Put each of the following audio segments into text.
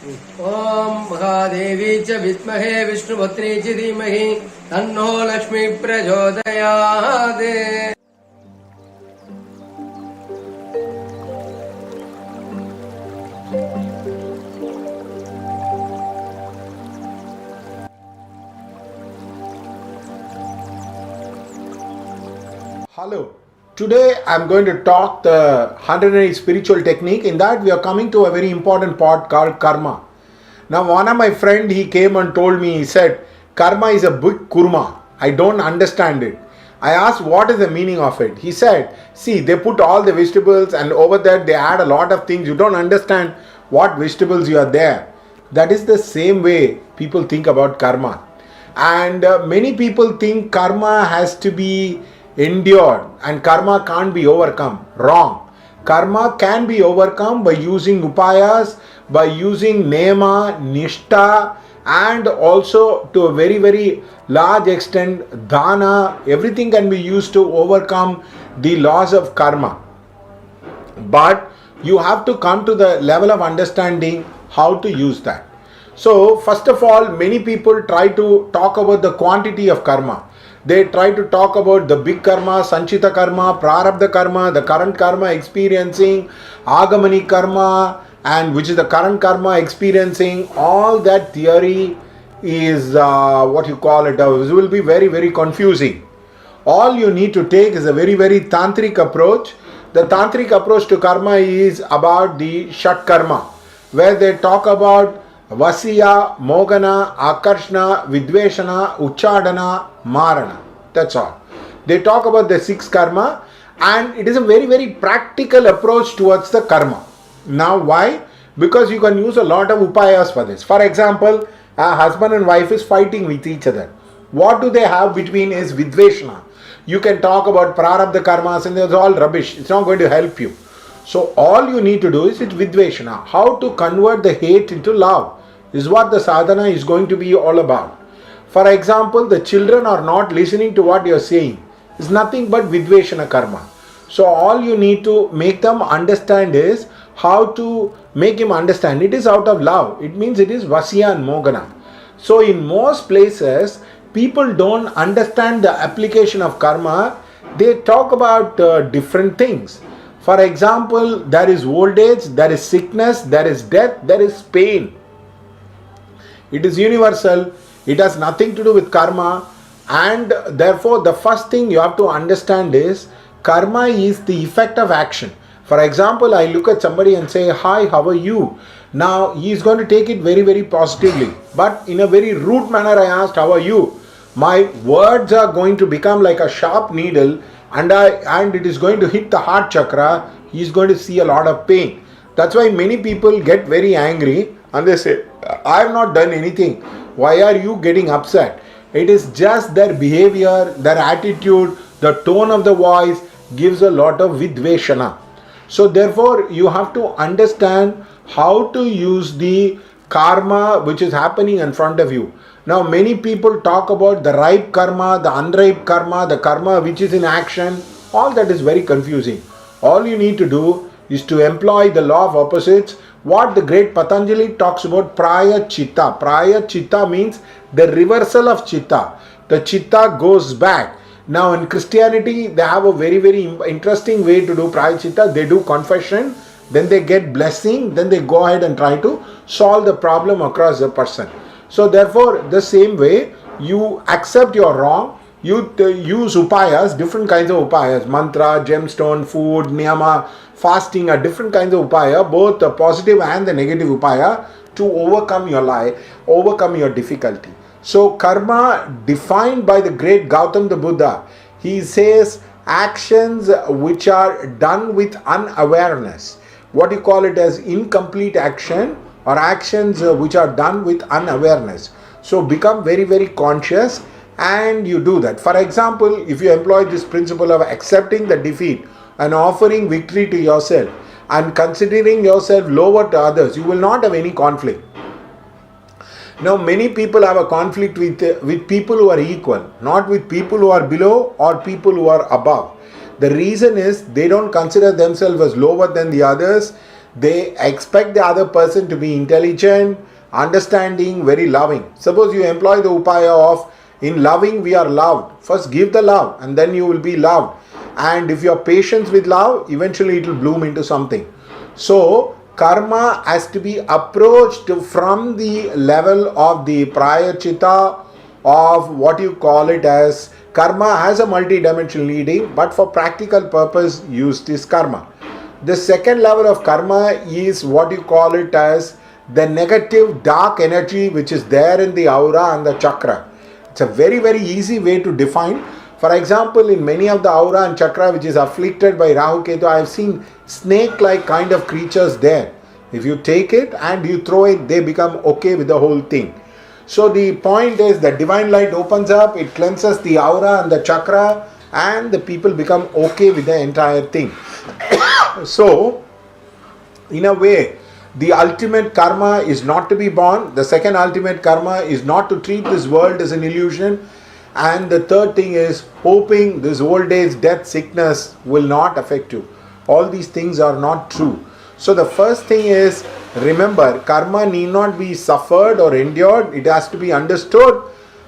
ओम महादेवी च विद्महे विष्णुपत्नी च धीमहि तन्नो लक्ष्मी प्रचोदयात्. Hello. Today I am going to talk the 108 spiritual technique. In that we are coming to a very important part called karma. Now one of my friend, he came and told me, he said, karma is a big kurma. I don't understand it. I asked what is the meaning of it. He said, see, they put all the vegetables and over that they add a lot of things. You don't understand what vegetables you are there. That is the same way people think about karma. And many people think karma has to be endured and karma can't be overcome. Wrong. Karma can be overcome by using upayas, by using nema, nishta, and also to a very, very large extent dana. Everything can be used to overcome the laws of karma. But you have to come to the level of understanding how to use that. So, first of all, many people try to talk about the quantity of karma. They try to talk about the big karma, sanchita karma, prarabdha karma, the current karma experiencing, agamani karma, and which is the current karma experiencing. All that theory is will be very, very confusing. All you need to take is a very, very tantric approach. The tantric approach to karma is about the shat karma, where they talk about Vasya, Mogana, Akarshna, Vidveshana, Uchadana, Marana. That's all. They talk about the 6 karma and it is a very, very practical approach towards the karma. Now why? Because you can use a lot of upayas for this. For example, a husband and wife is fighting with each other. What do they have between is Vidveshana. You can talk about prarabdha karmas and it's all rubbish. It's not going to help you. So all you need to do is Vidveshana. How to convert the hate into love is what the sadhana is going to be all about. For example, the children are not listening to what you are saying. It's nothing but Vidveshana karma. So all you need to make them understand is how to make him understand. It is out of love. It means it is Vasya and Mogana. So in most places, people don't understand the application of karma. They talk about different things. For example, there is old age, there is sickness, there is death, there is pain. It is universal. It has nothing to do with karma. And therefore, the first thing you have to understand is karma is the effect of action. For example, I look at somebody and say, hi, how are you? Now, he is going to take it very, very positively. But in a very rude manner, I asked, how are you? My words are going to become like a sharp needle and it is going to hit the heart chakra. He is going to see a lot of pain. That's why many people get very angry and they say, I have not done anything. Why are you getting upset? It is just their behavior, their attitude, the tone of the voice gives a lot of vidveshana. So therefore, you have to understand how to use the karma which is happening in front of you. Now many people talk about the ripe karma, the unripe karma, the karma which is in action. All that is very confusing. All you need to do is to employ the law of opposites. What the great Patanjali talks about praya chitta. Praya chitta means the reversal of chitta. The chitta goes back. Now in Christianity, they have a very, very interesting way to do praya chitta. They do confession, then they get blessing, then they go ahead and try to solve the problem across the person. So therefore, the same way, you accept your wrong, you use upayas, different kinds of upayas, mantra, gemstone, food, niyama, fasting are different kinds of upaya, both the positive and the negative upaya to overcome your lie, overcome your difficulty. So karma defined by the great Gautam the Buddha, he says actions which are done with unawareness. What you call it as incomplete action or actions which are done with unawareness. So become very, very conscious and you do that. For example, if you employ this principle of accepting the defeat and offering victory to yourself and considering yourself lower to others, you will not have any conflict. Now many people have a conflict with people who are equal, not with people who are below or people who are above. The reason is they don't consider themselves as lower than the others. They expect the other person to be intelligent, understanding, very loving. Suppose you employ the upaya of in loving we are loved. First give the love and then you will be loved. And if you are patient with love, eventually it will bloom into something. So karma has to be approached from the level of the prior chitta, of what you call it as karma has a multi-dimensional leading, but for practical purpose use this karma. The second level of karma is what you call it as the negative dark energy which is there in the aura and the chakra. It's a very very easy way to define. For example, in many of the aura and chakra which is afflicted by Rahu Ketu, I have seen snake like kind of creatures there. If you take it and you throw it, they become okay with the whole thing. So the point is that divine light opens up, it cleanses the aura and the chakra, and the people become okay with the entire thing. So in a way, the ultimate karma is not to be born. The second ultimate karma is not to treat this world as an illusion. And the third thing is hoping this old age, death, sickness will not affect you. All these things are not true. So the first thing is, remember, karma need not be suffered or endured. It has to be understood.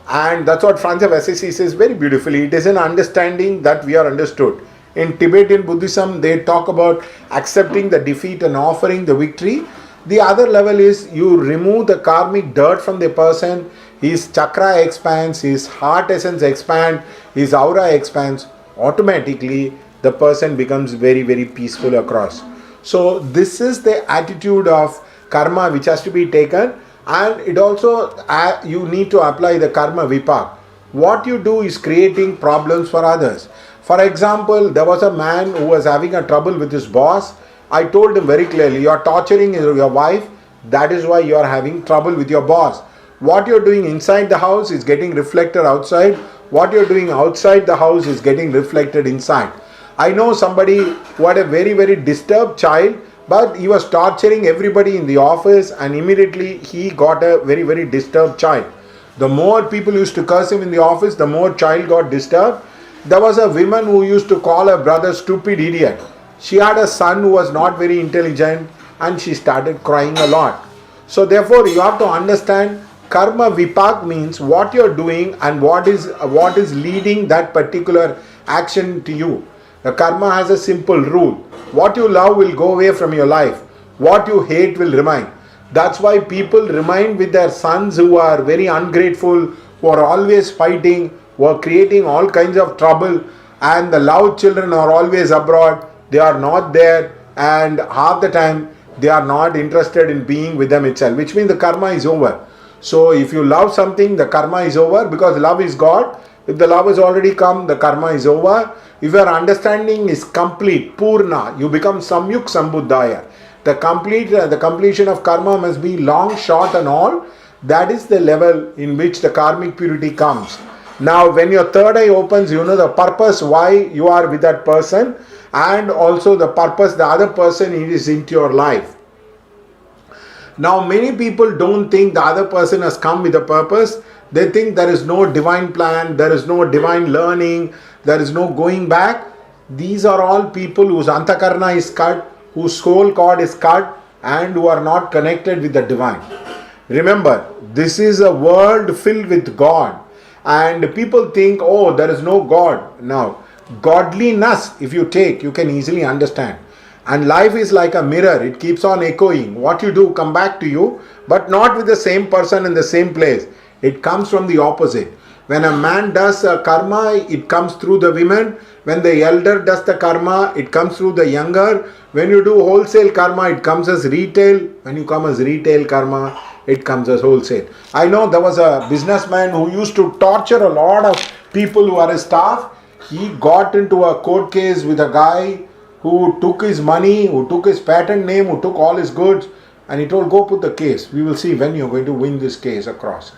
And that's what Franz of Assisi says very beautifully. It is an understanding that we are understood. In Tibetan Buddhism, they talk about accepting the defeat and offering the victory. The other level is you remove the karmic dirt from the person. His chakra expands, his heart essence expands, his aura expands. Automatically, the person becomes very, very peaceful across. So this is the attitude of karma which has to be taken, and it also you need to apply the karma vipak. What you do is creating problems for others. For example, there was a man who was having a trouble with his boss. I told him very clearly, you are torturing your wife, that is why you are having trouble with your boss. What you are doing inside the house is getting reflected outside. What you are doing outside the house is getting reflected inside. I know somebody who had a very, very disturbed child, but he was torturing everybody in the office, and immediately he got a very, very disturbed child. The more people used to curse him in the office, the more child got disturbed. There was a woman who used to call her brother stupid idiot. She had a son who was not very intelligent, and she started crying a lot. So therefore you have to understand karma vipak means what you are doing and what is leading that particular action to you. The karma has a simple rule. What you love will go away from your life. What you hate will remain. That's why people remain with their sons who are very ungrateful, who are always fighting, who are creating all kinds of trouble, and the loud children are always abroad. They are not there, and half the time they are not interested in being with them itself, which means the karma is over. So if you love something, the karma is over, because love is God. If the love has already come, the karma is over. If your understanding is complete, purna, you become samyuk sambuddhaya. The completion of karma must be long, short and all. That is the level in which the karmic purity comes. Now when your third eye opens, you know the purpose why you are with that person, and also the purpose the other person is into your life. Now many people don't think the other person has come with a purpose. They think there is no divine plan, there is no divine learning, there is no going back. These are all people whose antakarna is cut, whose soul cord is cut, and who are not connected with the divine. Remember, this is a world filled with God, and people think, oh, there is no God. Now, godliness, if you take, you can easily understand. And life is like a mirror, it keeps on echoing. What you do come back to you, but not with the same person in the same place. It comes from the opposite. When a man does a karma, it comes through the women. When the elder does the karma, it comes through the younger. When you do wholesale karma, it comes as retail. When you come as retail karma, it comes as wholesale. I know there was a businessman who used to torture a lot of people who are his staff. He got into a court case with a guy who took his money, who took his patent name, who took all his goods, and he told, go put the case. We will see when you're going to win this case across.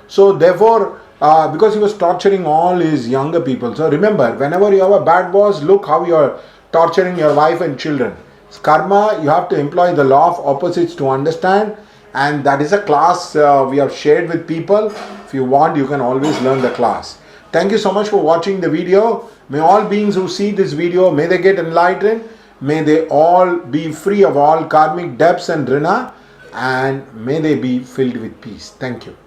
So therefore, because he was torturing all his younger people. So remember, whenever you have a bad boss, look how you are torturing your wife and children. It's karma, you have to employ the law of opposites to understand, and that is a class we have shared with people. If you want, you can always learn the class. Thank you so much for watching the video. May all beings who see this video, may they get enlightened. May they all be free of all karmic debts and rina, and may they be filled with peace. Thank you.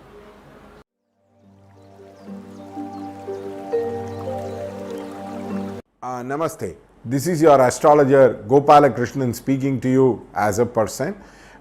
Namaste. This is your astrologer Gopala Krishnan speaking to you as a person.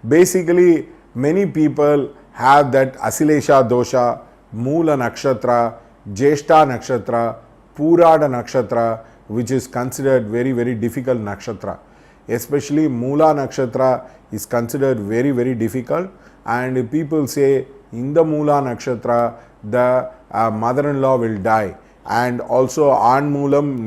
Basically, many people have that Asilesha dosha, Moola nakshatra, Jeshta nakshatra, Purada nakshatra, which is considered very, very difficult nakshatra. Especially Moola nakshatra is considered very, very difficult, and people say in the Moola nakshatra the mother-in-law will die, and also Anmoolam,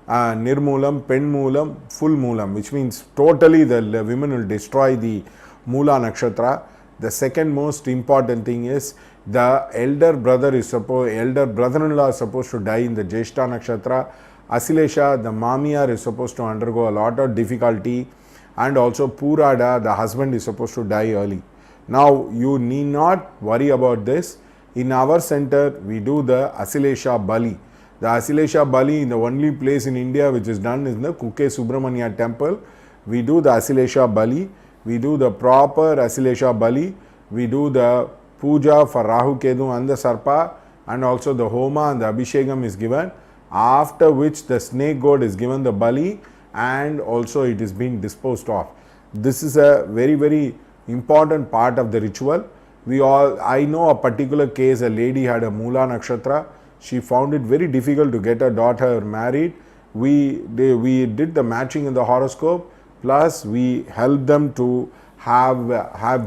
Nirmoolam, Penmoolam, Full Moolam, which means totally the women will destroy the Moola nakshatra. The second most important thing is the elder brother-in-law is supposed to die in the Jeshta nakshatra. Asilesha, the mamiyar, is supposed to undergo a lot of difficulty, and also Purada, the husband, is supposed to die early. Now you need not worry about this. In our center, we do the Asilesha Bali. The Asilesha Bali, the only place in India which is done is the Kukke Subramanya temple. We do the Asilesha Bali. We do the proper Asilesha Bali. We do the puja for Rahu, Kedu and the Sarpa, and also the Homa and the Abhishekam is given. After which the snake god is given the Bali, and also it is being disposed of. This is a very, very important part of the ritual. I know a particular case, a lady had a Moola nakshatra. She found it very difficult to get her daughter married. We did the matching in the horoscope, plus we helped them to have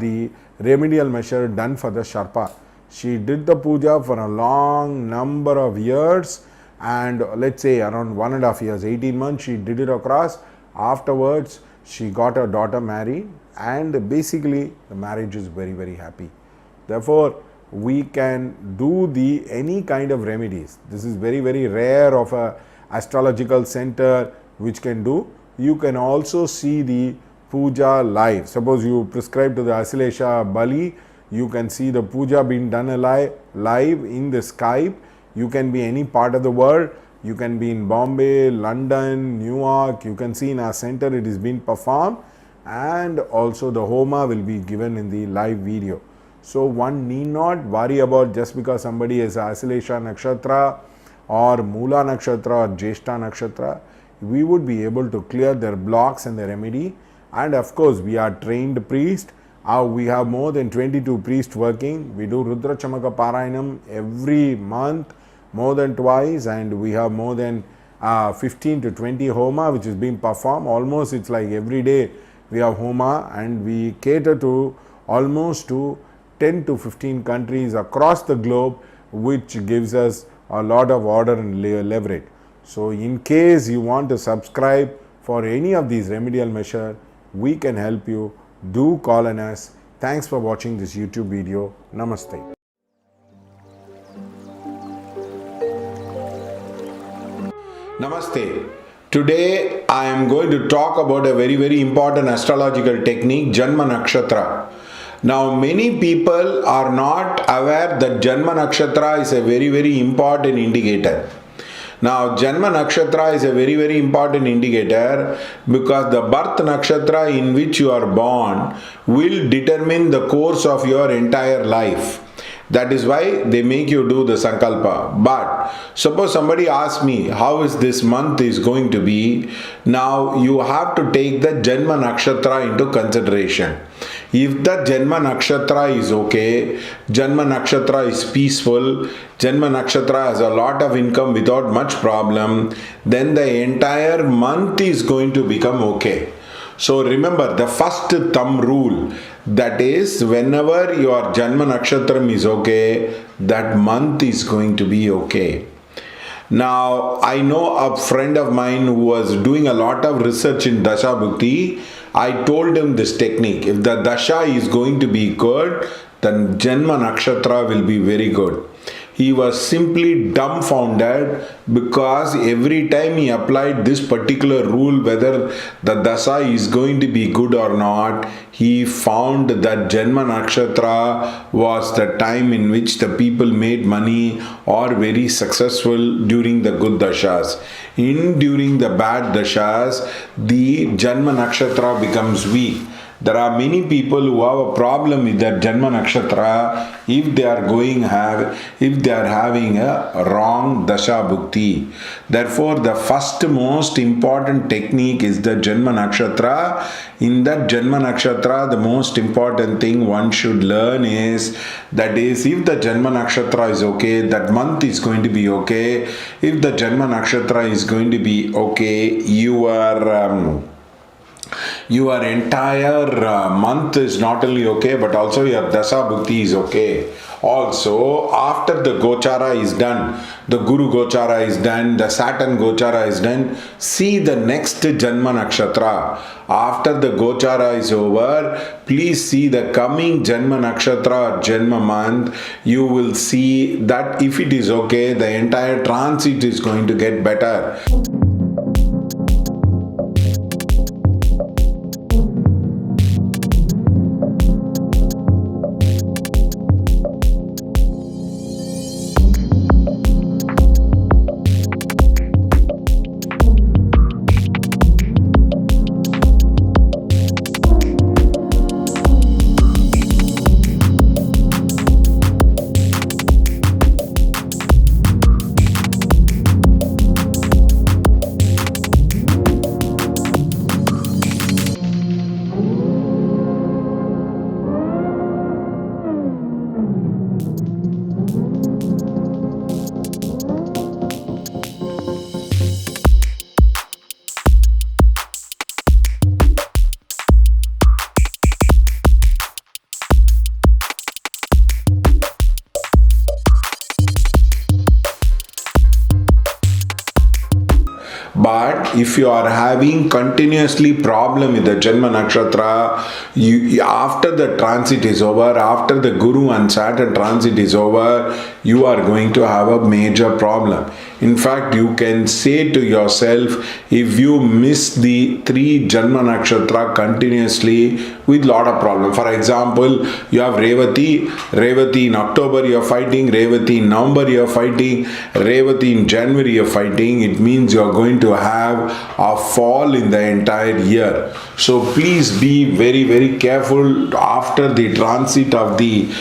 the remedial measure done for the Sharpa. She did the puja for a long number of years, and let's say around 1.5 years, 18 months, she did it across. Afterwards, she got her daughter married, and basically the marriage is very, very happy. Therefore, we can do any kind of remedies. This is very, very rare of a astrological center which can do. You can also see the puja live. Suppose you prescribe to the Asilesha Bali, you can see the puja being done live in the Skype. You can be any part of the world. You can be in Bombay, London, New York. You can see in our center it is being performed, and also the Homa will be given in the live video. So one need not worry about just because somebody is Asilesha nakshatra or Moola nakshatra or Jeshta nakshatra. We would be able to clear their blocks and the remedy. And of course, we are trained priests. We have more than 22 priests working. We do Rudra Chamaka Parayanam every month, more than twice, and we have more than 15 to 20 Homa which is being performed. Almost it's like every day we have Homa, and we cater to almost to 10 to 15 countries across the globe, which gives us a lot of order and leverage. So in case you want to subscribe for any of these remedial measures, we can help you. Do call on us. Thanks for watching this YouTube video. Namaste. Namaste. Today I am going to talk about a very, very important astrological technique, Janma Nakshatra. Now many people are not aware that Janma Nakshatra is a very, very important indicator. Now Janma Nakshatra is a very, very important indicator because the birth nakshatra in which you are born will determine the course of your entire life. That is why they make you do the Sankalpa. But suppose somebody asks me how is this month is going to be, now you have to take the Janma Nakshatra into consideration. If the Janma Nakshatra is okay, Janma Nakshatra is peaceful, Janma Nakshatra has a lot of income without much problem, then the entire month is going to become okay. So remember the first thumb rule, that is whenever your Janma Nakshatram is okay, that month is going to be okay. Now I know a friend of mine who was doing a lot of research in Dasha Bhukti. I told him this technique. If the Dasha is going to be good, then Janma Nakshatra will be very good. He was simply dumbfounded because every time he applied this particular rule, whether the dasa is going to be good or not, he found that Janma Nakshatra was the time in which the people made money or very successful during the good dashas. During the bad dashas, the Janma Nakshatra becomes weak. There are many people who have a problem with their Janma Nakshatra if they are having a wrong Dasha Bhukti. Therefore, the first most important technique is the Janma Nakshatra. In that Janma Nakshatra, the most important thing one should learn is if the Janma Nakshatra is okay, that month is going to be okay. If the Janma Nakshatra is going to be okay, your entire month is not only okay, but also your Dasa Bhukti is okay. Also, after the Gochara is done, the Guru Gochara is done, the Saturn Gochara is done, see the next Janma Nakshatra. After the Gochara is over, please see the coming Janma Nakshatra or Janma month. You will see that if it is okay, the entire transit is going to get better. But if you are having continuously problem with the Janma Nakshatra, after the transit is over, after the Guru and Saturn transit is over, you are going to have a major problem. In fact, you can say to yourself, if you miss the 3 Janma Nakshatra continuously with lot of problem. For example, you have Revati in October you are fighting, Revati in November you are fighting, Revati in January you are fighting. It means you are going to have a fall in the entire year. So please be very, very careful after the transit of the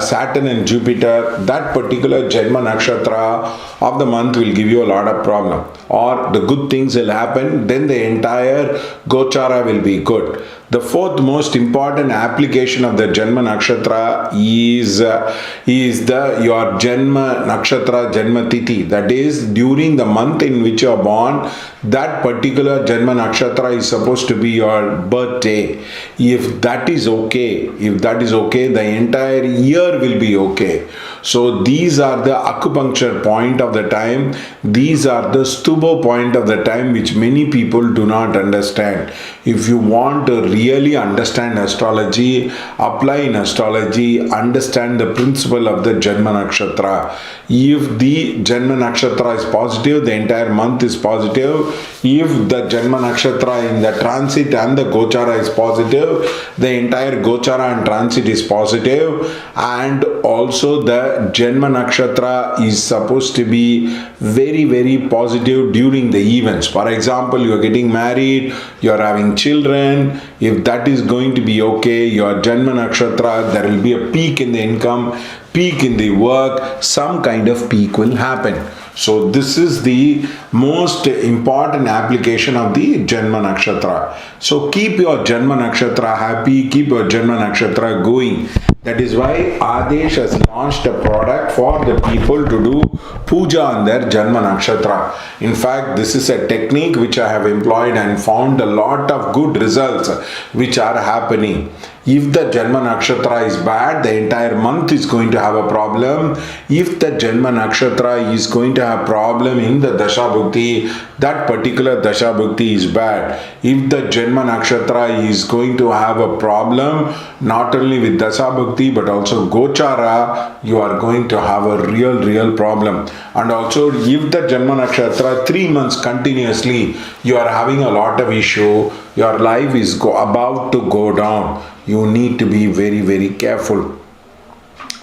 Saturn and Jupiter. That particular Janma Nakshatra of the month will give you a lot of problem, or the good things will happen, then the entire Gochara will be good. The fourth most important application of the Janma Nakshatra is your Janma Nakshatra Janma Tithi. That is, during the month in which you are born, that particular Janma Nakshatra is supposed to be your birthday. If that is okay, the entire year will be okay. So these are the acupuncture point of the time. These are the stubo point of the time, which many people do not understand. If you want to really understand astrology, apply in astrology, understand the principle of the Janma Nakshatra. If the Janma Nakshatra is positive, the entire month is positive. If the Janma Nakshatra in the transit and the Gochara is positive, the entire Gochara and transit is positive. And also the Janma Nakshatra is supposed to be very, very positive during the events. For example, you are getting married, you are having children. If that is going to be okay, your Janma Nakshatra, there will be a peak in the income, peak in the work, some kind of peak will happen. So this is the most important application of the Janma Nakshatra. So keep your Janma Nakshatra happy, keep your Janma Nakshatra going. That is why Adesh has launched a product for the people to do puja on their Janma Nakshatra. In fact, this is a technique which I have employed and found a lot of good results which are happening. If the Janma Nakshatra is bad, the entire month is going to have a problem. If the Janma Nakshatra is going to have problem in the Dasha Bhukti, that particular Dasha Bhukti is bad. If the Janma Nakshatra is going to have a problem not only with Dasha Bhukti but also Gochara, you are going to have a real problem. And also if the Janma Nakshatra 3 months continuously you are having a lot of issue, your life is about to go down. You need to be very careful.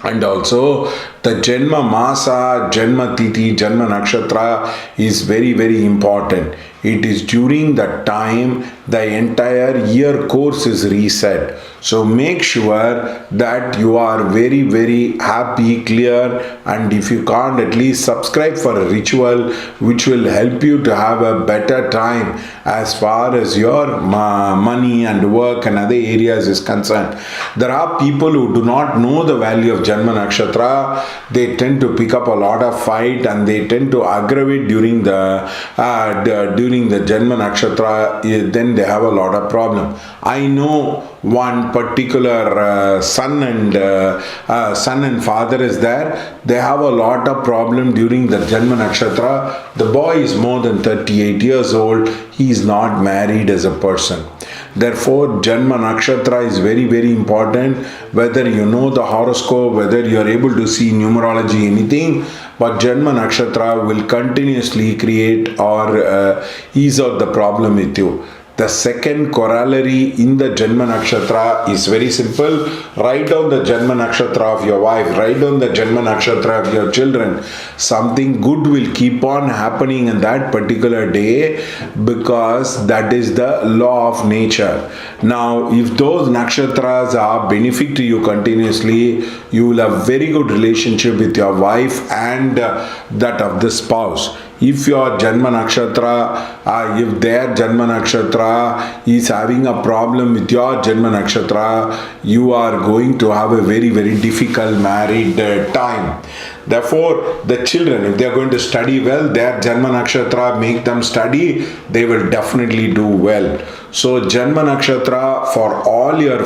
And also the Janma Masa, Janma Tithi, Janma Nakshatra is very important. It is during that time the entire year course is reset. So make sure that you are very happy, clear, and if you can't, at least subscribe for a ritual which will help you to have a better time as far as your money and work and other areas is concerned. There are people who do not know the value of Janma Nakshatra. They tend to pick up a lot of fight and they tend to aggravate during the Janma Nakshatra. Then they have a lot of problem. I know one particular son and father is there. They have a lot of problem during the Janma Nakshatra. The boy is more than 38 years old. He is not married as a person. Therefore, Janma Nakshatra is very important. Whether you know the horoscope, whether you are able to see numerology, anything, but Janma Nakshatra will continuously create or ease out the problem with you. The second corollary in the Janma Nakshatra is very simple. Write down the Janma Nakshatra of your wife. Write down the Janma Nakshatra of your children. Something good will keep on happening in that particular day because that is the law of nature. Now, if those nakshatras are benefit to you continuously, you will have very good relationship with your wife and that of the spouse. If your Janma Nakshatra, if their Janma Nakshatra is having a problem with your Janma Nakshatra, you are going to have a very difficult married time. Therefore, the children, if they are going to study well, their Janma Nakshatra make them study, they will definitely do well. So Janma Nakshatra for all your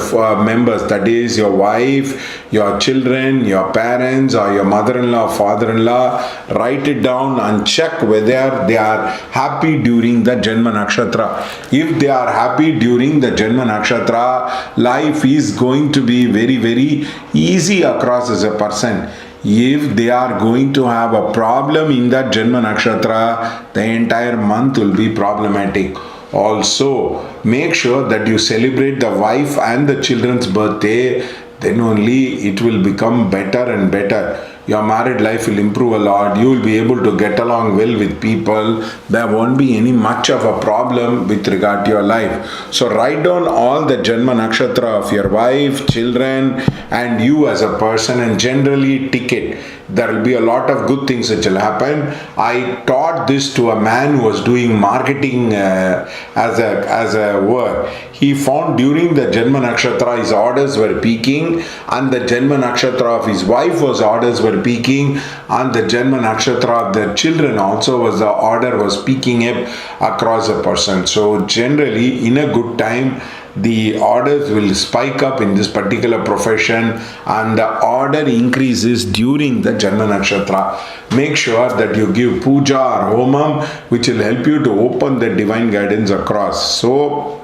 members, that is your wife, your children, your parents or your mother-in-law, father-in-law, write it down and check whether they are happy during the Janma Nakshatra. If they are happy during the Janma Nakshatra, life is going to be very easy across as a person. If they are going to have a problem in that Janma Nakshatra, the entire month will be problematic. Also, make sure that you celebrate the wife and the children's birthday, then only it will become better and better. Your married life will improve a lot. You will be able to get along well with people. There won't be any much of a problem with regard to your life. So write down all the Janma Nakshatra of your wife, children and you as a person and generally tick it. There will be a lot of good things which will happen. I taught this to a man who was doing marketing as a work. He found during the Janma Nakshatra his orders were peaking and the Janma Nakshatra of his wife was orders were peaking and the Janma Nakshatra of the children also was the order was peaking up across a person. So generally in a good time the orders will spike up in this particular profession and the order increases during the Janma Nakshatra. Make sure that you give puja or homam which will help you to open the divine guidance across. So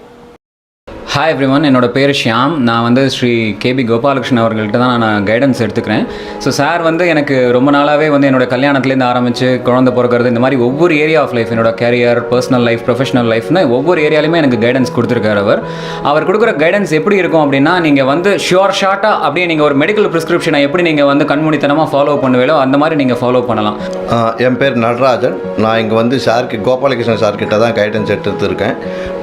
hi everyone, என்னோட பேர் ஷியாம். நான் வந்து Sri KP Gopalakrishnan அவர்கள்ட்ட தான் நான் guidance எடுத்துக்கிறேன். So sir வந்து எனக்கு ரொம்ப நாளாகவே வந்து என்னோட கல்யாணத்துலேருந்து ஆரம்பித்து குழந்தை பிறக்கிறது இந்த மாதிரி ஒவ்வொரு ஏரியா ஆஃப் லைஃப், என்னோட கேரியர், பர்சனல் லைஃப், ப்ரொஃபஷனல் லைஃப்னு ஒவ்வொரு ஏரியாலையுமே எனக்கு கைடன்ஸ் கொடுத்துருக்காரு. அவர் கொடுக்குற கைடன்ஸ் எப்படி இருக்கும் அப்படின்னா, நீங்கள் வந்து ஷியோர் ஷார்ட்டாக அப்படியே நீங்கள் ஒரு மெடிக்கல் ப்ரிஸ்கிரிப்ஷனை எப்படி நீங்கள் வந்து கண்மூடித்தனமாக ஃபாலோ பண்ணுவீங்களோ அந்த மாதிரி நீங்கள் ஃபாலோ பண்ணலாம். என் பேர் நடராஜன். நான் இங்கே வந்து கோபாலகிருஷ்ணன் சார்கிட்ட தான் கைடன்ஸ் எடுத்துருக்கேன்.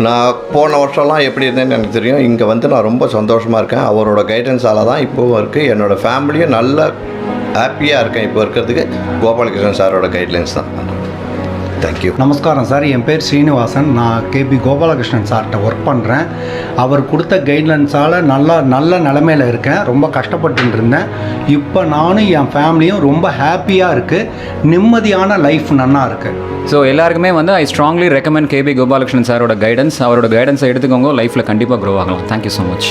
நான் போன வருஷம்லாம் எப்படி இருந்தேன்னு எனக்கு தெரியும். இங்கே வந்து நான் ரொம்ப சந்தோஷமாக இருக்கேன். அவரோட கைடன்ஸால் தான் இப்போவும் இருக்குது. என்னோடய ஃபேமிலியும் நல்ல ஹாப்பியாக இருக்கேன். இப்போ இருக்கிறதுக்கு கோபாலகிருஷ்ணன் சாரோட கைட்லைன்ஸ் தான். தேங்க்யூ. நமஸ்காரம் சார், என் பேர் ஸ்ரீனிவாசன். நான் கேபி கோபாலகிருஷ்ணன் சார்கிட்ட ஒர்க் பண்ணுறேன். அவர் கொடுத்த கைட்லைன்ஸால் நல்ல நிலமையில் இருக்கேன். ரொம்ப கஷ்டப்பட்டு இருந்தேன். இப்போ நானும் என் ஃபேமிலியும் ரொம்ப ஹாப்பியாக இருக்குது. நிம்மதியான லைஃப் நல்லா இருக்குது. ஸோ எல்லாருக்குமே வந்து I strongly recommend KP Gopalakrishnan சாரோட கைடன்ஸ். அவரோட கைடன்ஸை எடுத்துக்கோங்க, லைஃப்பில் கண்டிப்பாக க்ரோ ஆகலாம். Thank you so much.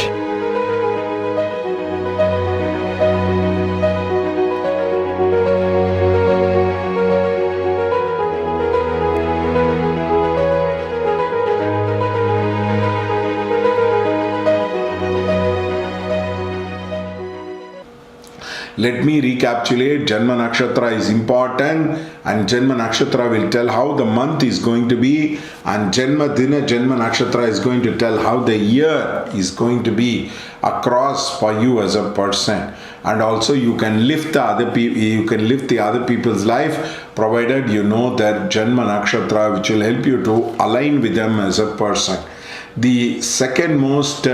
Let me recapitulate. Janma Nakshatra is important, and Janma Nakshatra will tell how the month is going to be, and Janma Dina Janma Nakshatra is going to tell how the year is going to be across for you as a person. And also you can lift the other people, you can lift the other people's life, provided you know their Janma Nakshatra, which will help you to align with them as a person. The second most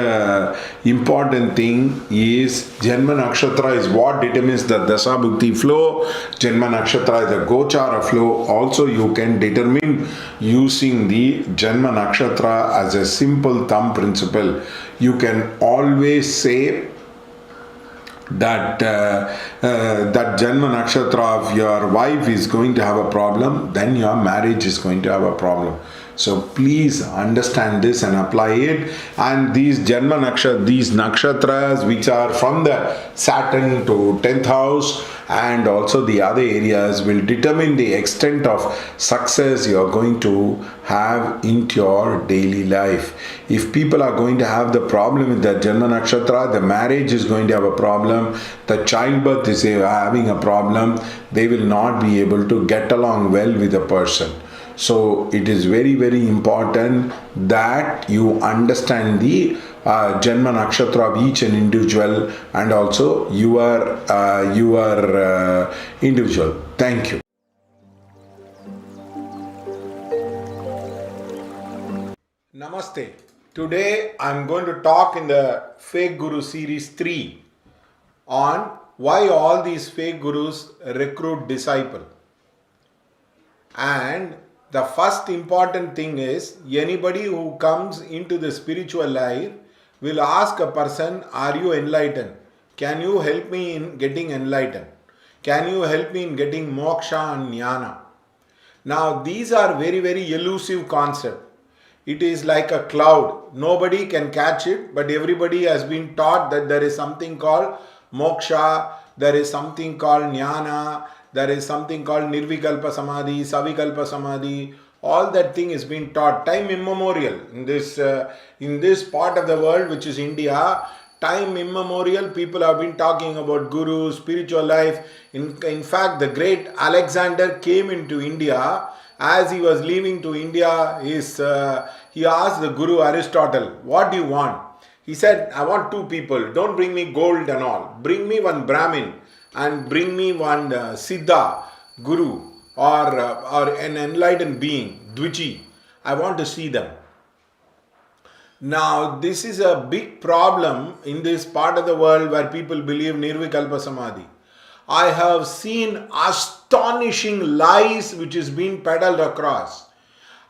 important thing is Janma Nakshatra is what determines the Dasa Bhukti flow. Janma Nakshatra is the Gochara flow. Also you can determine using the Janma Nakshatra as a simple thumb principle. You can always say that that Janma Nakshatra of your wife is going to have a problem, then your marriage is going to have a problem. So please understand this and apply it. And these Janma Nakshatra, these nakshatras which are from the Saturn to 10th house and also the other areas will determine the extent of success you are going to have into your daily life. If people are going to have the problem with the Janma Nakshatra, the marriage is going to have a problem, the childbirth is having a problem, they will not be able to get along well with a person. So it is very, very important that you understand the Janma Nakshatra of each and individual, and also your individual. Thank you. Namaste. Today I am going to talk in the Fake Guru Series 3 on why all these fake gurus recruit disciples. And the first important thing is, anybody who comes into the spiritual life will ask a person, are you enlightened? Can you help me in getting enlightened? Can you help me in getting moksha and jnana? Now these are very, very elusive concepts. It is like a cloud. Nobody can catch it, but everybody has been taught that there is something called moksha, there is something called jnana, there is something called Nirvikalpa Samadhi, Savikalpa Samadhi. All that thing is being taught time immemorial. In this part of the world, which is India, time immemorial, people have been talking about guru, spiritual life. In fact, the great Alexander came into India. As he was leaving to India, he asked the guru Aristotle, what do you want? He said, I want two people. Don't bring me gold and all. Bring me one Brahmin. And bring me one Siddha, Guru, or an enlightened being, Dviji. I want to see them. Now, this is a big problem in this part of the world where people believe Nirvikalpa Samadhi. I have seen astonishing lies which is being peddled across.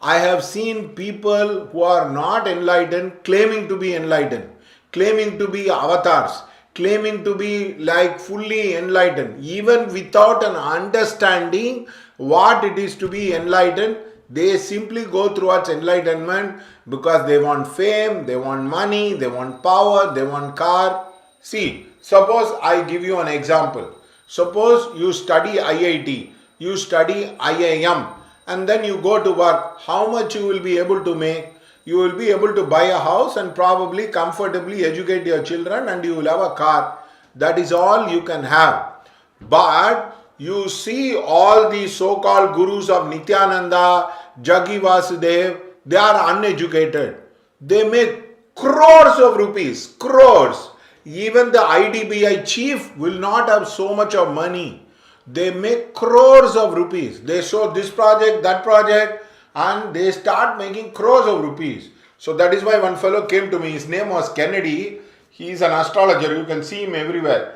I have seen people who are not enlightened claiming to be enlightened, claiming to be avatars, claiming to be like fully enlightened, even without an understanding what it is to be enlightened. They simply go towards enlightenment because they want fame, they want money, they want power, they want car. See, suppose I give you an example. Suppose you study IIT, you study IIM, and then you go to work. How much you will be able to make? You will be able to buy a house and probably comfortably educate your children, and you will have a car. That is all you can have. But you see all these so-called gurus of Nityananda, Jaggi Vasudev, they are uneducated. They make crores of rupees, crores. Even the IDBI chief will not have so much of money. They make crores of rupees. They show this project, that project, and they start making crores of rupees. So that is why one fellow came to me. His name was Kennedy. He is an astrologer. You can see him everywhere.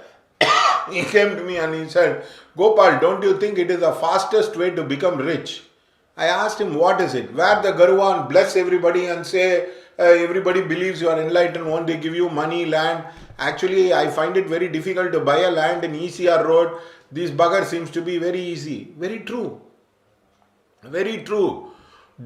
He came to me and he said, Gopal, don't you think it is the fastest way to become rich? I asked him, what is it? Where the Garuvan bless everybody and say, everybody believes you are enlightened, won't they give you money, land? Actually, I find it very difficult to buy a land in ECR road. This bugger seems to be very easy. Very true. Very true.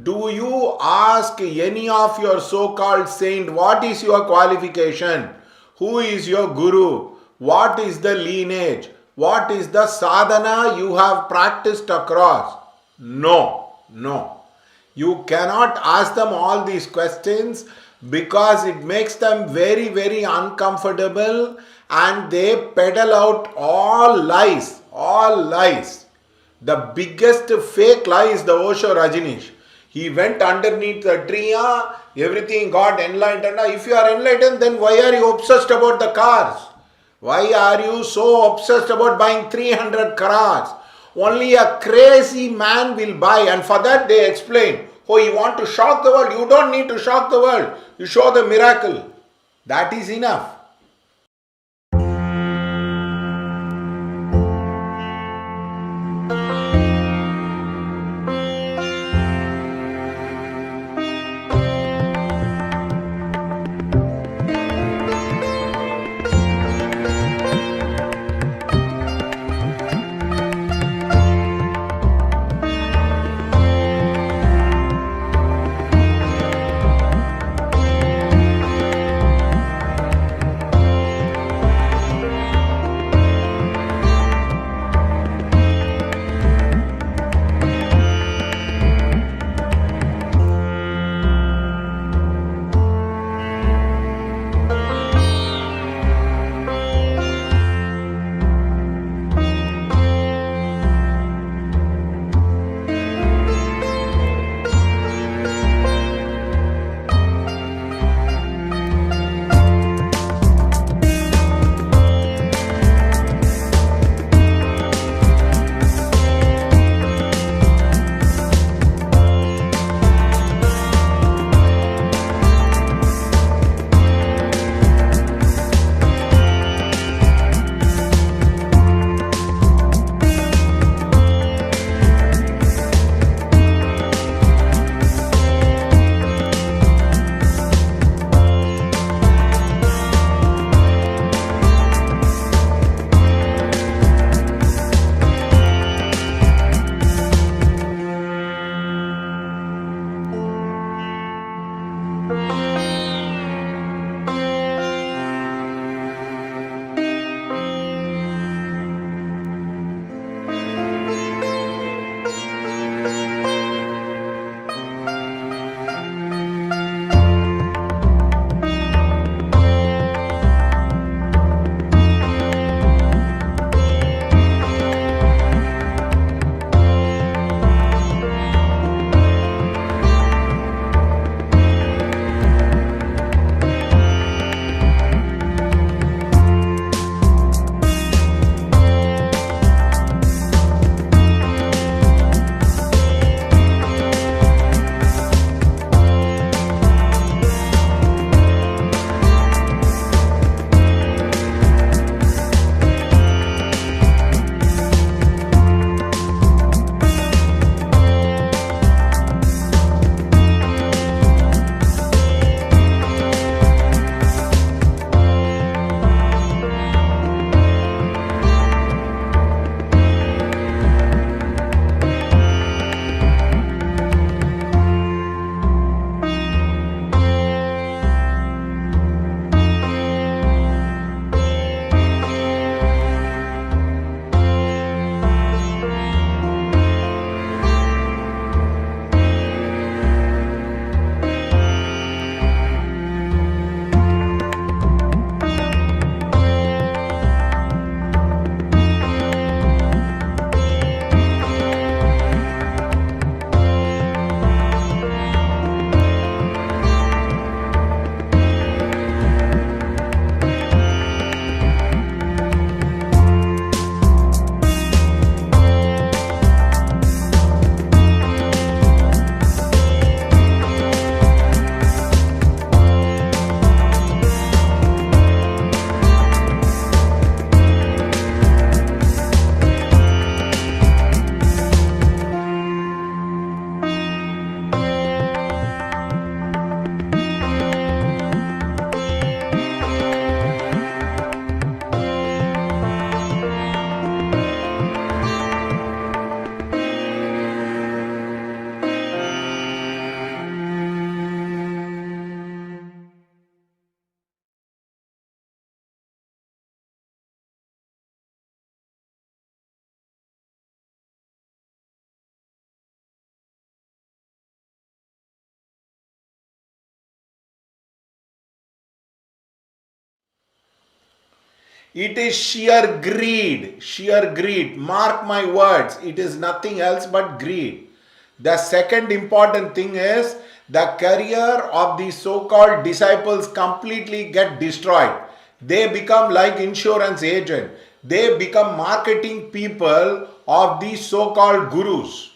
Do you ask any of your so-called saint, what is your qualification? Who is your guru? What is the lineage? What is the sadhana you have practiced across? No. You cannot ask them all these questions because it makes them very, very uncomfortable and they peddle out all lies, all lies. The biggest fake lie is the Osho Rajneesh. He went underneath the tree, everything got enlightened. If you are enlightened, then why are you obsessed about the cars? Why are you so obsessed about buying 300 cars? Only a crazy man will buy, and for that they explain, oh, you want to shock the world? You don't need to shock the world. You show the miracle. That is enough. It is sheer greed. Sheer greed. Mark my words. It is nothing else but greed. The second important thing is the career of these so-called disciples completely get destroyed. They become like insurance agent. They become marketing people of these so-called gurus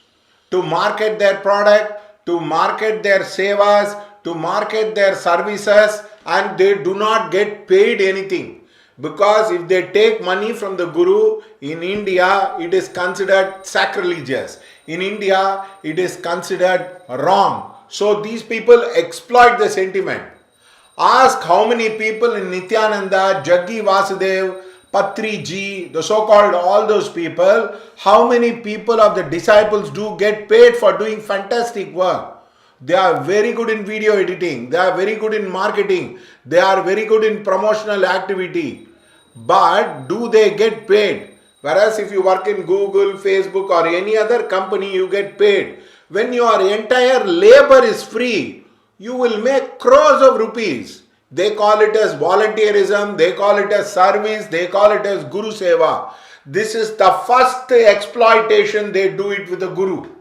to market their product, to market their sevas, to market their services, and they do not get paid anything. Because if they take money from the guru, in India it is considered sacrilegious. In India it is considered wrong. So these people exploit the sentiment. Ask how many people in Nityananda, Jaggi Vasudev, Patri Ji, the so-called all those people, how many people of the disciples do get paid for doing fantastic work? They are very good in video editing. They are very good in marketing. They are very good in promotional activity. But do they get paid? Whereas if you work in Google, Facebook or any other company, you get paid. When your entire labor is free, you will make crores of rupees. They call it as volunteerism, they call it as service, they call it as Guru Seva. This is the first exploitation they do it with the Guru.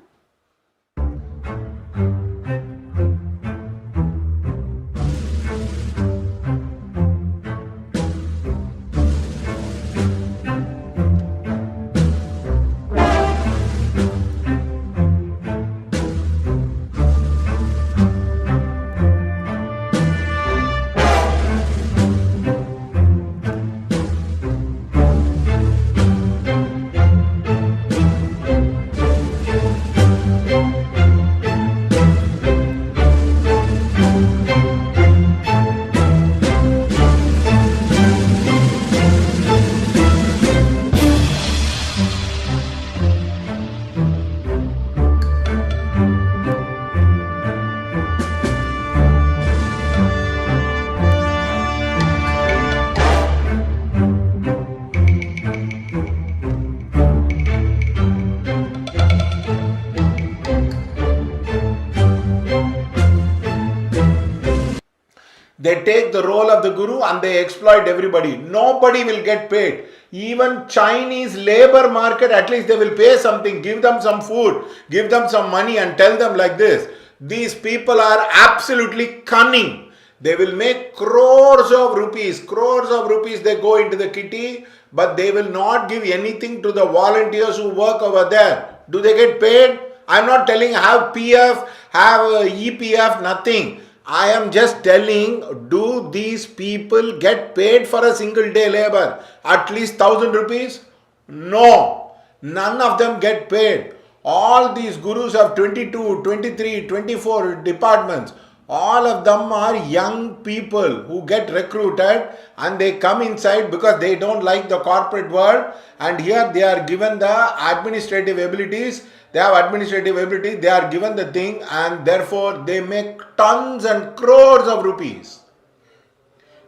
They take the role of the guru and they exploit everybody. Nobody will get paid. Even Chinese labor market, at least they will pay something, give them some food, give them some money and tell them like this. These people are absolutely cunning. They will make crores of rupees they go into the kitty, but they will not give anything to the volunteers who work over there. Do they get paid? I'm not telling have PF, have EPF, nothing. I am just telling, do these people get paid for a single day labor? At least 1,000 rupees? No. None of them get paid. All these gurus have 22, 23, 24 departments. All of them are young people who get recruited and they come inside because they don't like the corporate world, and here they are given the administrative abilities. They have administrative ability, they are given the thing, and therefore they make tons and crores of rupees.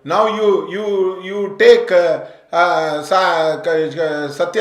Now you take Satya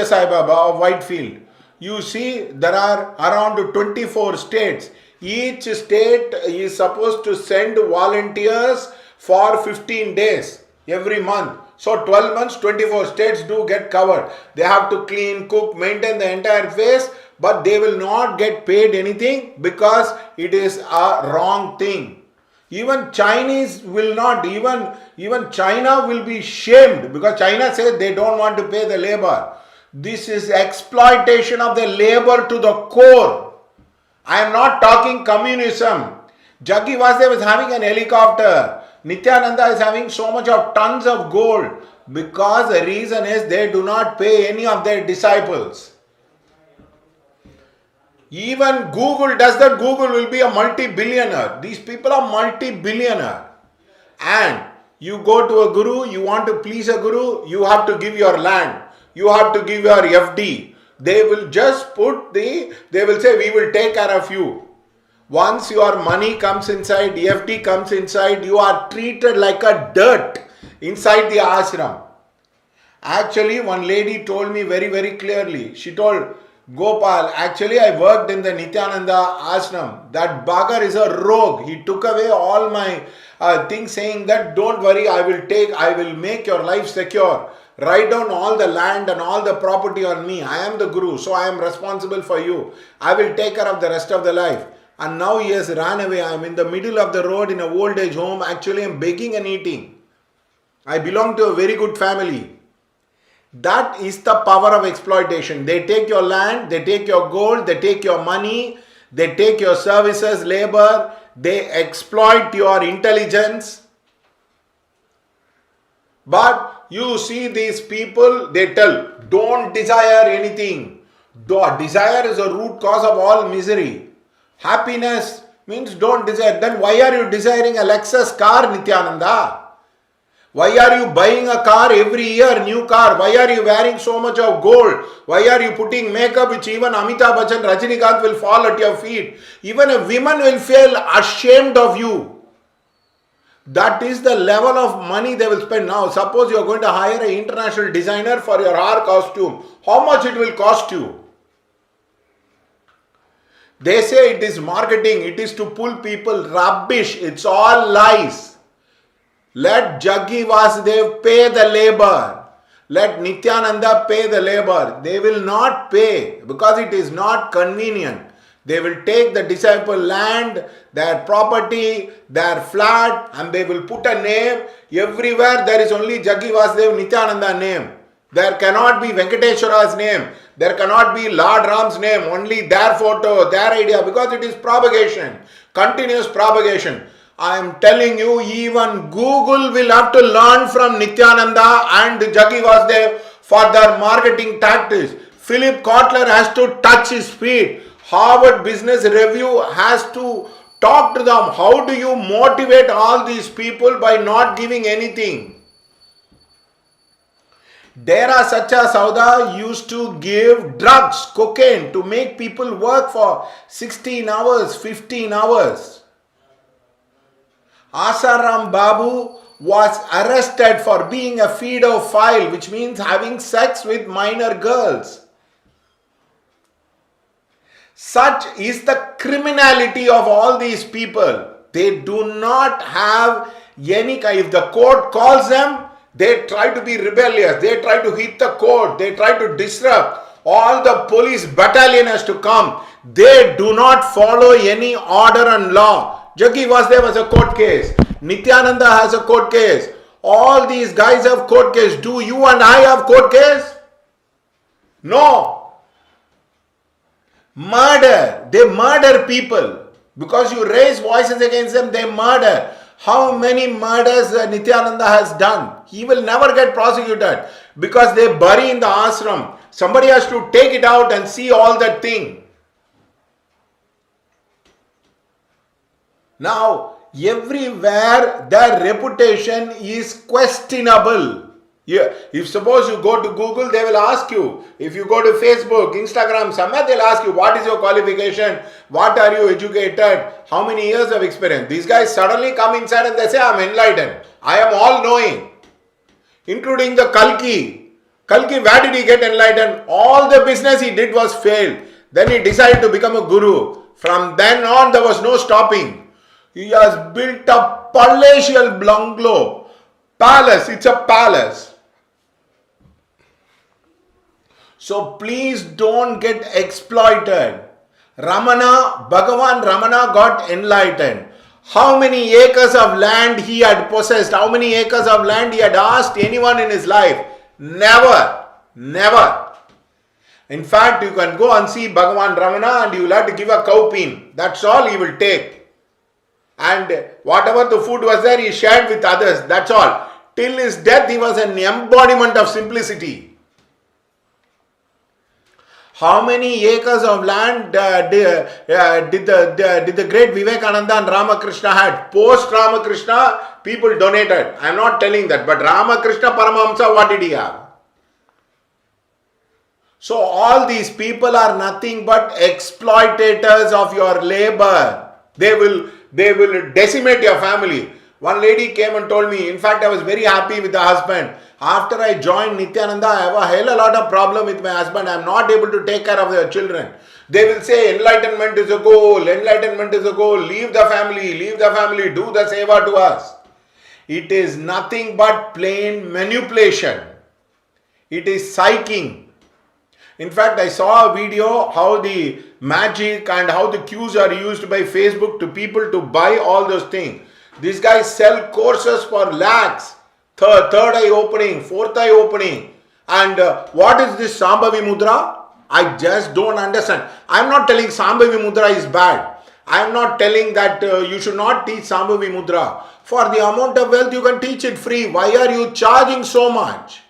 Sai Baba of Whitefield. You see there are around 24 states. Each state is supposed to send volunteers for 15 days every month. So 12 months, 24 states do get covered. They have to clean, cook, maintain the entire place, but they will not get paid anything because it is a wrong thing. Even Chinese will not, even China will be shamed because China says they don't want to pay the labor. This is exploitation of the labor to the core. I am not talking communism. Jaggi Vasudev is having an helicopter. Nityananda is having so much of tons of gold because the reason is they do not pay any of their disciples. Even Google does that. Google will be a multi-billionaire. These people are multi-billionaire. And you go to a guru, you want to please a guru, you have to give your land. You have to give your FD. They will just they will say, we will take care of you. Once your money comes inside, FD comes inside, you are treated like a dirt inside the ashram. Actually, one lady told me very, very clearly. She told, Gopal, actually I worked in the Nityananda ashram. That Bagar is a rogue. He took away all my things saying that don't worry, I will make your life secure. Write down all the land and all the property on me. I am the Guru, so I am responsible for you. I will take care of the rest of the life. And now he has ran away. I am in the middle of the road in a old age home. Actually, I am begging and eating. I belong to a very good family. That is the power of exploitation. They take your land, they take your gold, they take your money, they take your services, labor, they exploit your intelligence. But you see these people, they tell, don't desire anything. Desire is a root cause of all misery. Happiness means don't desire. Then why are you desiring a Lexus car, Nityananda? Why are you buying a car every year, new car? Why are you wearing so much of gold? Why are you putting makeup which even Amitabh Bachchan, Rajinikanth will fall at your feet? Even a woman will feel ashamed of you. That is the level of money they will spend. Now, suppose you are going to hire an international designer for your hair costume. How much it will cost you? They say it is marketing, it is to pull people. Rubbish, it's all lies. Let Jaggi Vasudev pay the labor. Let Nityananda pay the labor. They will not pay because it is not convenient. They will take the disciple land, their property, their flat, and they will put a name. Everywhere there is only Jaggi Vasudev Nityananda name. There cannot be Venkateshwara's name. There cannot be Lord Ram's name. Only their photo, their idea, because it is propagation. Continuous propagation. I am telling you, even Google will have to learn from Nityananda and Jaggi Vasudev for their marketing tactics. Philip Kotler has to touch his feet. Harvard Business Review has to talk to them. How do you motivate all these people by not giving anything? Dera Sacha Sauda used to give drugs, cocaine, to make people work for 16 hours, 15 hours. Asaram Babu was arrested for being a pedophile, which means having sex with minor girls. Such is the criminality of all these people. They do not have any kind. If the court calls them, they try to be rebellious. They try to hit the court. They try to disrupt. All the police battalion has to come. They do not follow any order and law. Jaggi Vasudev has a court case. Nityananda has a court case. All these guys have court case. Do you and I have court case? No. Murder. They murder people. Because you raise voices against them, they murder. How many murders Nityananda has done? He will never get prosecuted because they bury in the ashram. Somebody has to take it out and see all that thing. Now, everywhere their reputation is questionable. Yeah. If suppose you go to Google, they will ask you. If you go to Facebook, Instagram, somewhere they'll ask you, what is your qualification? What are you educated? How many years of experience? These guys suddenly come inside and they say, I am enlightened. I am all knowing. Including the Kalki. Kalki, where did he get enlightened? All the business he did was failed. Then he decided to become a guru. From then on, there was no stopping. He has built a palatial bungalow. Palace, it's a palace. So please don't get exploited. Bhagavan Ramana got enlightened. How many acres of land he had possessed? How many acres of land he had asked anyone in his life? Never. Never. In fact, you can go and see Bhagavan Ramana and you will have to give a cow pin. That's all he will take. And whatever the food was there, he shared with others. That's all. Till his death, he was an embodiment of simplicity. How many acres of land did the great Vivekananda and Ramakrishna had? Post Ramakrishna, people donated. I am not telling that. But Ramakrishna Paramahamsa, what did he have? So all these people are nothing but exploitators of your labor. They will decimate your family. One lady came and told me, in fact, I was very happy with the husband. After I joined Nityananda, I have a hell a lot of problem with my husband. I am not able to take care of their children. They will say enlightenment is a goal, enlightenment is a goal. Leave the family, do the seva to us. It is nothing but plain manipulation. It is psyching. In fact, I saw a video how the magic and how the cues are used by Facebook to people to buy all those things. These guys sell courses for lakhs. Third eye opening, fourth eye opening. And what is this Sambhavi Mudra? I just don't understand. I am not telling Sambhavi Mudra is bad. I am not telling that you should not teach Sambhavi Mudra. For the amount of wealth you can teach it free. Why are you charging so much?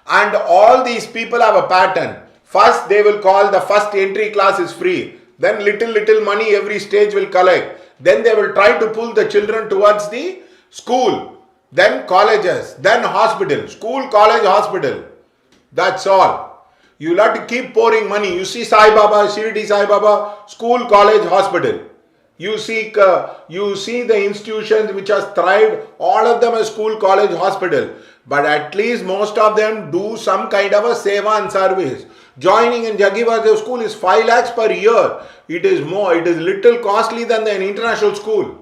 And all these people have a pattern. First they will call the first entry class is free. Then little money every stage will collect. Then they will try to pull the children towards the school. Then colleges. Then hospital. School, college, hospital. That's all. You'll have to keep pouring money. You see Sai Baba, Shirdi Sai Baba, school, college, hospital. You see the institutions which has thrived, all of them are school, college, hospital. But at least most of them do some kind of a seva and service. Joining in Jagivadev school is 5 lakhs per year. It is little costly than an international school.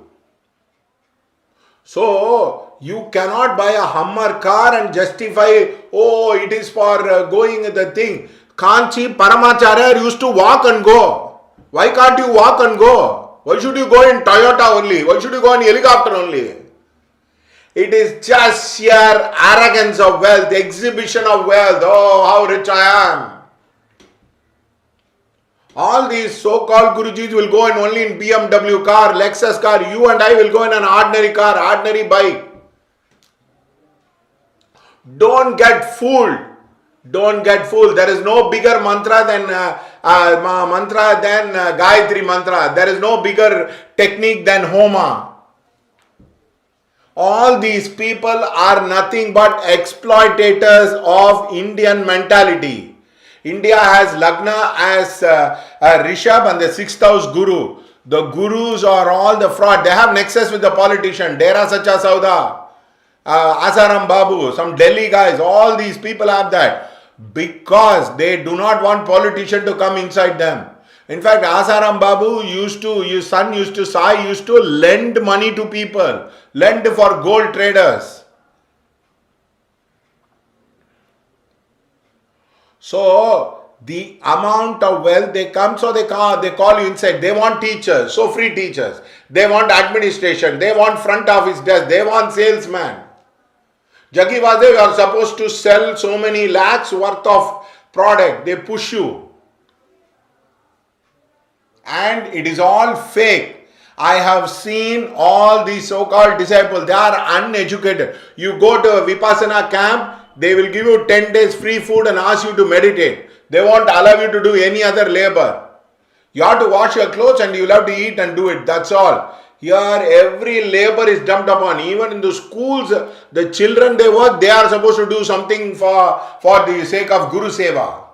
So, you cannot buy a Hummer car and justify, oh, it is for going the thing. Kanchi Paramacharya used to walk and go. Why can't you walk and go? Why should you go in Toyota only? Why should you go in helicopter only? It is just sheer arrogance of wealth, exhibition of wealth. Oh, how rich I am. All these so-called Gurujis will go in only in BMW car, Lexus car. You and I will go in an ordinary car, ordinary bike. Don't get fooled. Don't get fooled. There is no bigger mantra than Gayatri mantra. There is no bigger technique than Homa. All these people are nothing but exploitators of Indian mentality. India has Lagna as Rishabh and the 6th house Guru. The Gurus are all the fraud. They have nexus with the politician. Dera Sacha Sauda, Asaram Babu, some Delhi guys. All these people have that. Because they do not want politician to come inside them. In fact, Asaram Babu his son used to lend money to people. Lend for gold traders. So, the amount of wealth they come, so they call you inside. They want teachers, so free teachers. They want administration. They want front office desk. They want salesman. Jaggi Vasudev, you are supposed to sell so many lakhs worth of product. They push you. And it is all fake. I have seen all these so-called disciples. They are uneducated. You go to a Vipassana camp, they will give you 10 days free food and ask you to meditate. They won't allow you to do any other labor. You have to wash your clothes and you will have to eat and do it. That's all. Here every labor is dumped upon. Even in the schools, the children they work, they are supposed to do something for the sake of Guru Seva.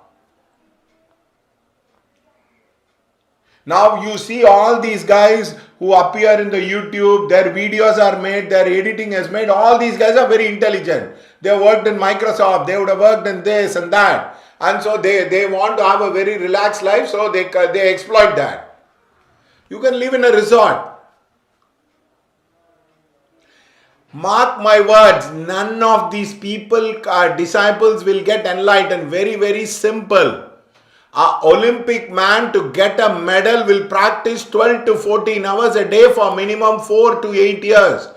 Now you see all these guys who appear in the YouTube, their videos are made, their editing is made. All these guys are very intelligent. They worked in Microsoft, they would have worked in this and that. And so they want to have a very relaxed life, so they exploit that. You can live in a resort. Mark my words, none of these people, disciples will get enlightened. Very, very simple. An Olympic man to get a medal will practice 12 to 14 hours a day for minimum 4 to 8 years.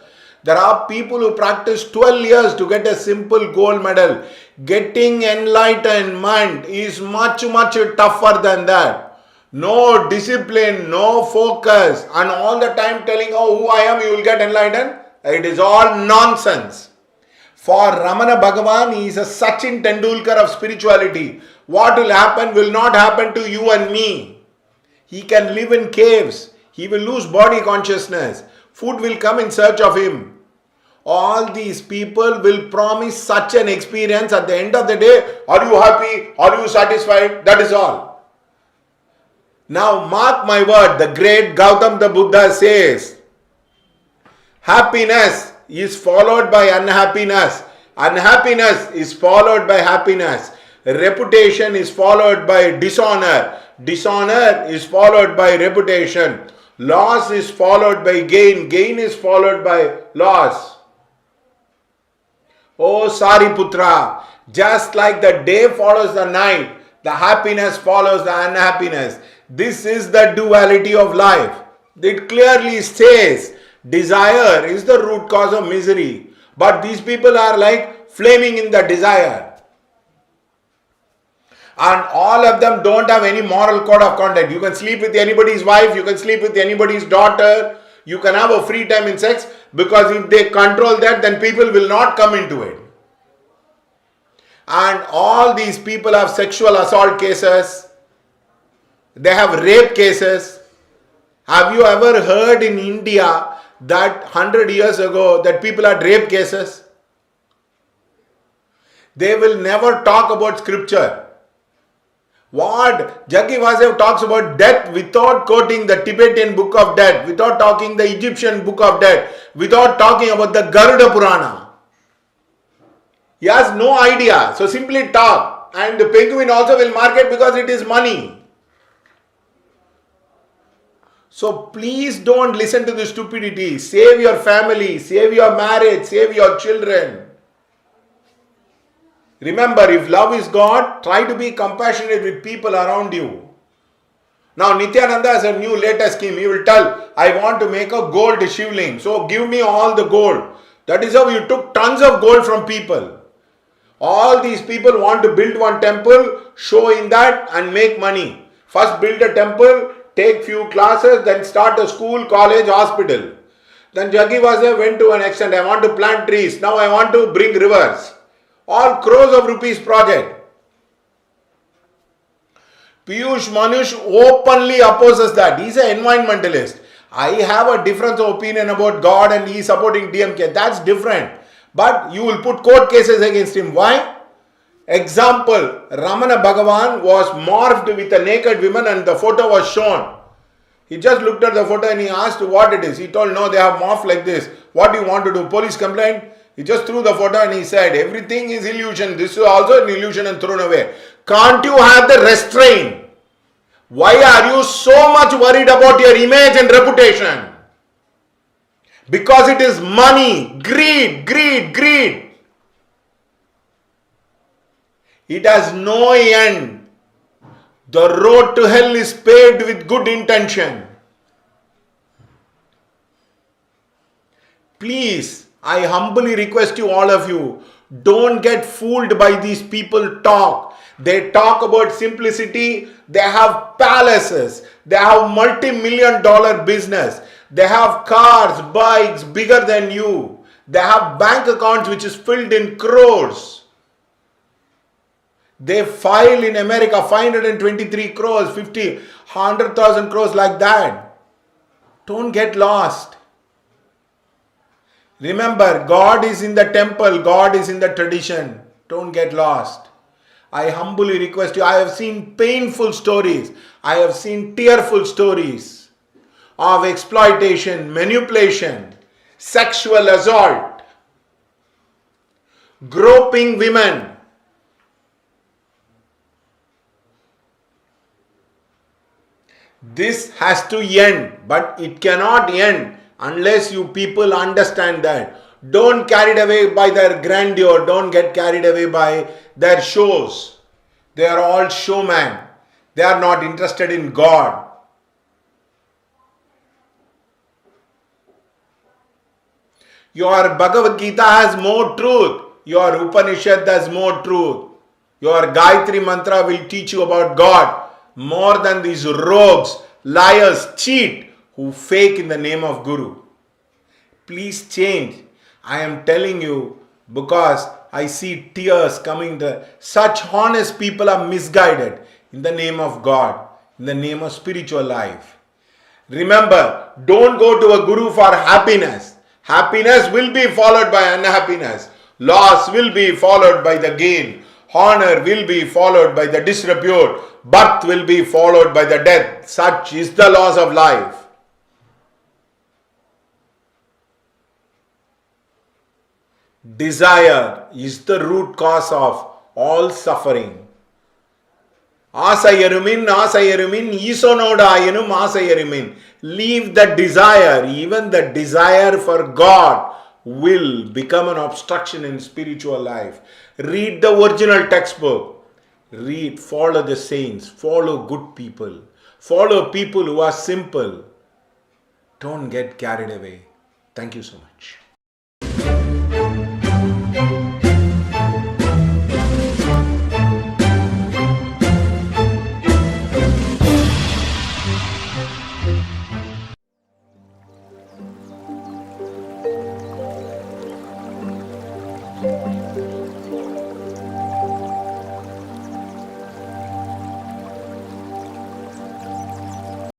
There are people who practice 12 years to get a simple gold medal. Getting enlightenment is much, much tougher than that. No discipline, no focus, and all the time telling, oh, who I am, you will get enlightened. It is all nonsense. For Ramana Bhagavan, he is a Sachin Tendulkar of spirituality. What will happen will not happen to you and me. He can live in caves. He will lose body consciousness. Food will come in search of him. All these people will promise such an experience. At the end of the day, are you happy? Are you satisfied? That is all. Now mark my word, the great Gautam the Buddha says, happiness is followed by unhappiness. Unhappiness is followed by happiness. Reputation is followed by dishonor. Dishonor is followed by reputation. Loss is followed by gain. Gain is followed by loss. Oh Sariputra, just like the day follows the night, the happiness follows the unhappiness. This is the duality of life. It clearly says desire is the root cause of misery. But these people are like flaming in the desire. And all of them don't have any moral code of conduct. You can sleep with anybody's wife, you can sleep with anybody's daughter, you can have a free time in sex, because if they control that, then people will not come into it. And all these people have sexual assault cases, they have rape cases. Have you ever heard in India that 100 years ago that people had rape cases? They will never talk about scripture. What Jaggi Vasev talks about death without quoting the Tibetan book of death, without talking the Egyptian book of death, without talking about the Garuda Purana. He has no idea. So simply talk. And the penguin also will market because it is money. So please don't listen to the stupidity. Save your family, save your marriage, save your children. Remember, if love is God, try to be compassionate with people around you. Now Nityananda has a new latest scheme. He will tell, I want to make a gold shivling. So give me all the gold. That is how you took tons of gold from people. All these people want to build one temple, show in that and make money. First build a temple, take few classes, then start a school, college, hospital. Then Jaggi Vasev went to an extent, I want to plant trees. Now I want to bring rivers. All crores of rupees project. Piyush Manush openly opposes that. He is an environmentalist. I have a difference of opinion about God and he is supporting DMK. That's different. But you will put court cases against him. Why? Example, Ramana Bhagavan was morphed with a naked woman and the photo was shown. He just looked at the photo and he asked what it is. He told, no, they have morphed like this. What do you want to do? Police complaint? He just threw the photo and he said, everything is illusion. This is also an illusion and thrown away. Can't you have the restraint? Why are you so much worried about your image and reputation? Because it is money, greed, greed, greed. It has no end. The road to hell is paved with good intention. Please, I humbly request you, all of you, don't get fooled by these people talk. They talk about simplicity. They have palaces. They have multi-million-dollar business. They have cars, bikes bigger than you. They have bank accounts which is filled in crores. They file in America 523 crores, 50, 100,000 crores like that. Don't get lost. Remember, God is in the temple, God is in the tradition. Don't get lost. I humbly request you, I have seen painful stories, I have seen tearful stories of exploitation, manipulation, sexual assault, groping women. This has to end, but it cannot end unless you people understand that. Don't carried away by their grandeur. Don't get carried away by their shows. They are all showmen. They are not interested in God. Your Bhagavad Gita has more truth. Your Upanishad has more truth. Your Gayatri Mantra will teach you about God more than these rogues, liars, cheat who fake in the name of Guru. Please change. I am telling you because I see tears coming. Such honest people are misguided in the name of God, in the name of spiritual life. Remember, don't go to a guru for happiness. Happiness will be followed by unhappiness. Loss will be followed by the gain. Honor will be followed by the disrepute. Birth will be followed by the death. Such is the laws of life. Desire is the root cause of all suffering. Asayarumin, isonodayanum asayarumin. Leave the desire, even the desire for God will become an obstruction in spiritual life. Read the original textbook. Read, follow the saints, follow good people, follow people who are simple. Don't get carried away. Thank you so much.